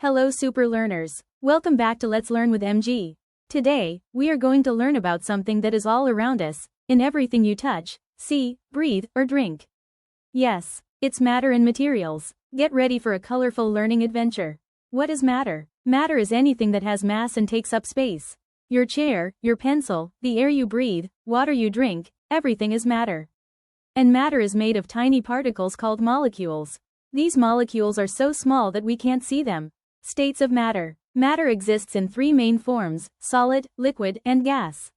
Hello super learners. Welcome back to Let's Learn with MG. Today, we are going to learn about something that is all around us, in everything you touch, see, breathe, or drink. Yes, it's matter and materials. Get ready for a colorful learning adventure. What is matter? Matter is anything that has mass and takes up space. Your chair, your pencil, the air you breathe, water you drink, everything is matter. And matter is made of tiny particles called molecules. These molecules are so small that we can't see them. States of matter. Matter exists in three main forms: solid, liquid, and gas.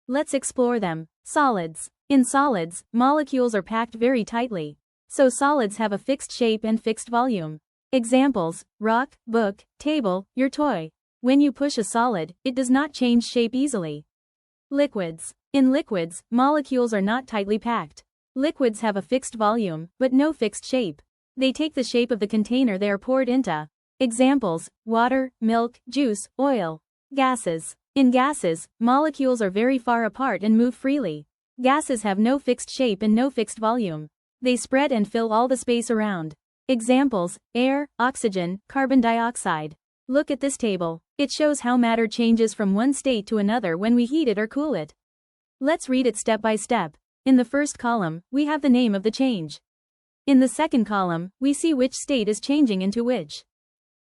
Let's explore them. Solids. In solids, molecules are packed very tightly. So solids have a fixed shape and fixed volume. Examples: rock, book, table, your toy. When you push a solid, it does not change shape easily. Liquids. In liquids, molecules are not tightly packed. Liquids have a fixed volume, but no fixed shape. They take the shape of the container they are poured into. Examples: water, milk, juice, oil. Gases. In gases, molecules are very far apart and move freely. Gases have no fixed shape and no fixed volume. They spread and fill all the space around. Examples: air, oxygen, carbon dioxide. Look at this table. It shows how matter changes from one state to another when we heat it or cool it. Let's read it step by step. In the first column, we have the name of the change. In the second column, we see which state is changing into which.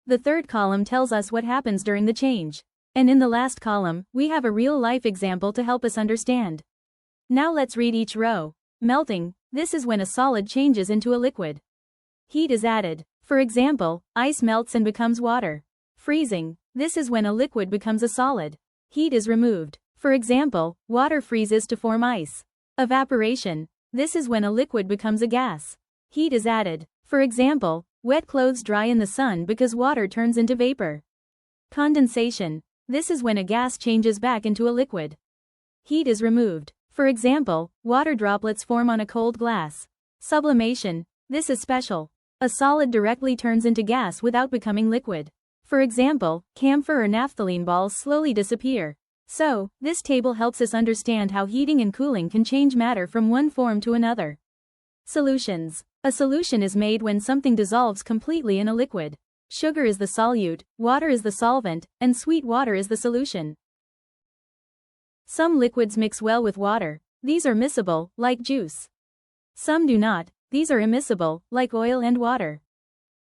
The third column tells us what happens during the change. And in the last column, we have a real-life example to help us understand. Now let's read each row. Melting. This is when a solid changes into a liquid. Heat is added. For example, ice melts and becomes water. Freezing. This is when a liquid becomes a solid. Heat is removed. For example, water freezes to form ice. Evaporation. This is when a liquid becomes a gas. Heat is added. For example, wet clothes dry in the sun because water turns into vapor. Condensation. This is when a gas changes back into a liquid. Heat is removed. For example, water droplets form on a cold glass. Sublimation. This is special. A solid directly turns into gas without becoming liquid. For example, camphor or naphthalene balls slowly disappear. So, this table helps us understand how heating and cooling can change matter from one form to another. Solutions. A solution is made when something dissolves completely in a liquid. Sugar is the solute, water is the solvent, and sweet water is the solution. Some liquids mix well with water. These are miscible, like juice. Some do not. These are immiscible, like oil and water.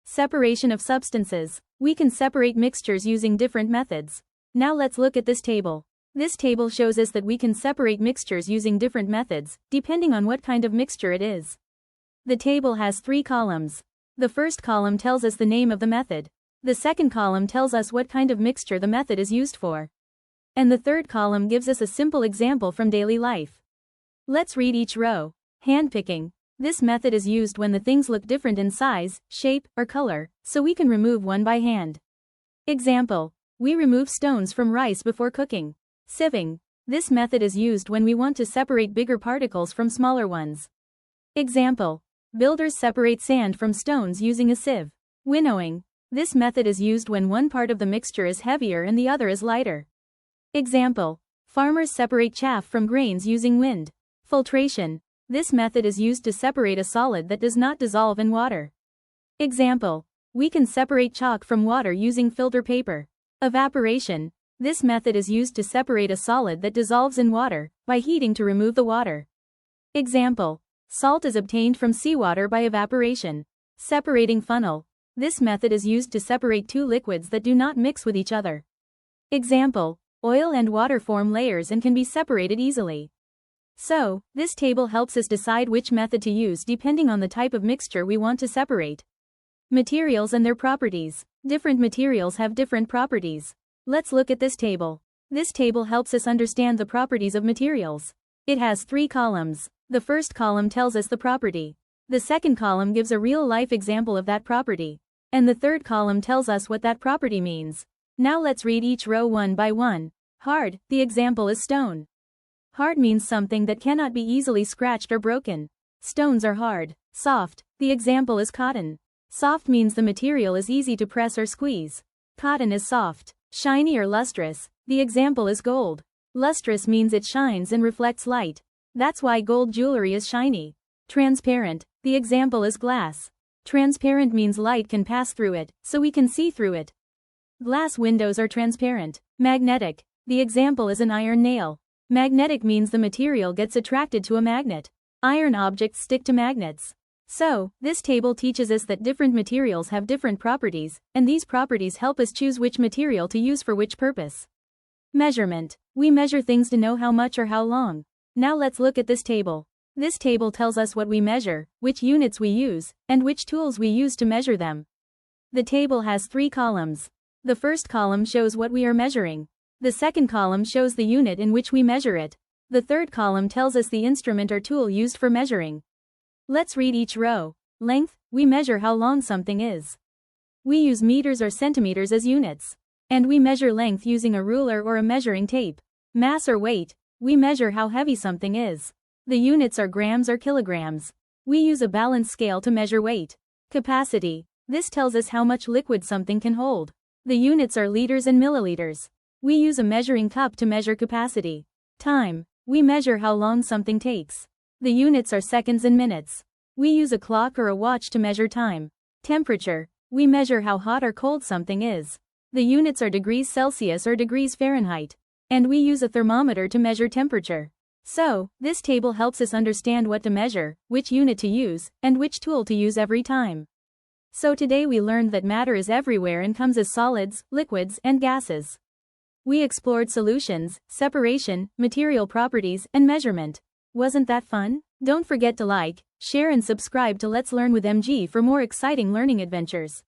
Separation of substances. We can separate mixtures using different methods. Now let's look at this table. This table shows us that we can separate mixtures using different methods, depending on what kind of mixture it is. The table has three columns. The first column tells us the name of the method. The second column tells us what kind of mixture the method is used for. And the third column gives us a simple example from daily life. Let's read each row. Handpicking. This method is used when the things look different in size, shape, or color, so we can remove one by hand. Example: we remove stones from rice before cooking. Sieving. This method is used when we want to separate bigger particles from smaller ones. Example: builders separate sand from stones using a sieve. Winnowing. This method is used when one part of the mixture is heavier and the other is lighter. Example: farmers separate chaff from grains using wind. Filtration. This method is used to separate a solid that does not dissolve in water. Example: we can separate chalk from water using filter paper. Evaporation. This method is used to separate a solid that dissolves in water, by heating to remove the water. Example: salt is obtained from seawater by evaporation. Separating funnel. This method is used to separate two liquids that do not mix with each other. Example: oil and water form layers and can be separated easily. So, this table helps us decide which method to use depending on the type of mixture we want to separate. Materials and their properties. Different materials have different properties. Let's look at this table. This table helps us understand the properties of materials. It has three columns. The first column tells us the property. The second column gives a real-life example of that property. And the third column tells us what that property means. Now let's read each row one by one. Hard. The example is stone. Hard means something that cannot be easily scratched or broken. Stones are hard. Soft. The example is cotton. Soft means the material is easy to press or squeeze. Cotton is soft. Shiny or lustrous. The example is gold. Lustrous means it shines and reflects light. That's why gold jewelry is shiny. Transparent. The example is glass. Transparent means light can pass through it, so we can see through it. Glass windows are transparent. Magnetic. The example is an iron nail. Magnetic means the material gets attracted to a magnet. Iron objects stick to magnets. So, this table teaches us that different materials have different properties, and these properties help us choose which material to use for which purpose. Measurement. We measure things to know how much or how long. Now let's look at this table. This table tells us what we measure, which units we use, and which tools we use to measure them. The table has 3 columns. The first column shows what we are measuring. The second column shows the unit in which we measure it. The third column tells us the instrument or tool used for measuring. Let's read each row. Length, we measure how long something is. We use meters or centimeters as units. And we measure length using a ruler or a measuring tape. Mass or weight, we measure how heavy something is. The units are grams or kilograms. We use a balance scale to measure weight. Capacity, this tells us how much liquid something can hold. The units are liters and milliliters. We use a measuring cup to measure capacity. Time, we measure how long something takes. The units are seconds and minutes. We use a clock or a watch to measure time. Temperature, we measure how hot or cold something is. The units are degrees Celsius or degrees Fahrenheit. And we use a thermometer to measure temperature. So, this table helps us understand what to measure, which unit to use, and which tool to use every time. So today we learned that matter is everywhere and comes as solids, liquids, and gases. We explored solutions, separation, material properties, and measurement. Wasn't that fun? Don't forget to like, share and subscribe to Let's Learn with MG for more exciting learning adventures.